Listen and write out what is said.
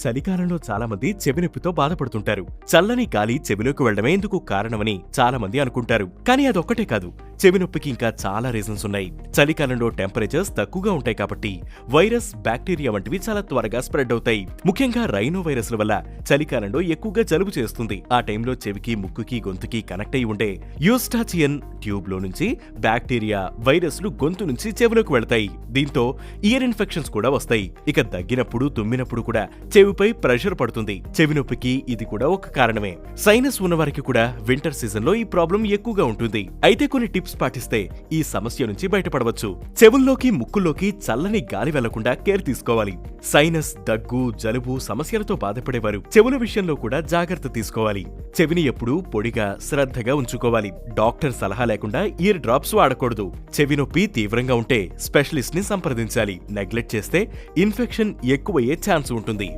చలికాలంలో చాలా మంది చెవి నొప్పితో బాధపడుతుంటారు. చల్లని గాలి చెవిలోకి వెళ్లడమే ఇందుకు కారణమని చాలా మంది అనుకుంటారు. కానీ అదొక్కటే కాదు, చెవి నొప్పికి ఇంకా చాలా రీజన్స్ ఉన్నాయి. చలికాలంలో టెంపరేచర్స్ తక్కువగా ఉంటాయి కాబట్టి వైరస్, బ్యాక్టీరియా వంటివి చాలా త్వరగా స్ప్రెడ్ అవుతాయి. ముఖ్యంగా రైనో వైరస్ల వల్ల చలికాలంలో ఎక్కువగా జలుబు చేస్తుంది. ఆ టైంలో చెవికి, ముక్కుకి, గొంతుకి కనెక్ట్ అయి ఉండే యూస్టాచియన్ ట్యూబ్ లో నుంచి బ్యాక్టీరియా, వైరస్లు గొంతు నుంచి చెవిలోకి వెళతాయి. దీంతో ఇయర్ ఇన్ఫెక్షన్స్ కూడా వస్తాయి. ఇక దగ్గినప్పుడు, తుమ్మినప్పుడు కూడా చెవిపై ప్రెషర్ పడుతుంది. చెవి నొప్పికి ఇది కూడా ఒక కారణమే. సైనస్ ఉన్నవారికి కూడా వింటర్ సీజన్ లో ఈ ప్రాబ్లం ఎక్కువగా ఉంటుంది. అయితే కొన్ని టిప్స్ పాటిస్తే ఈ సమస్య నుంచి బయటపడవచ్చు. చెవుల్లోకి, ముక్కుల్లోకి చల్లని గాలి వెళ్లకుండా కేర్ తీసుకోవాలి. సైనస్, దగ్గు, జలుబు సమస్యలతో బాధపడేవారు చెవుల విషయంలో కూడా జాగ్రత్త తీసుకోవాలి. చెవిని ఎప్పుడూ పొడిగా, శ్రద్ధగా ఉంచుకోవాలి. డాక్టర్ సలహా లేకుండా ఇయర్ డ్రాప్స్ వాడకూడదు. చెవి నొప్పి తీవ్రంగా ఉంటే స్పెషలిస్ట్ ని సంప్రదించాలి. నెగ్లెక్ట్ చేస్తే ఇన్ఫెక్షన్ ఎక్కువయ్యే ఛాన్స్ ఉంటుంది.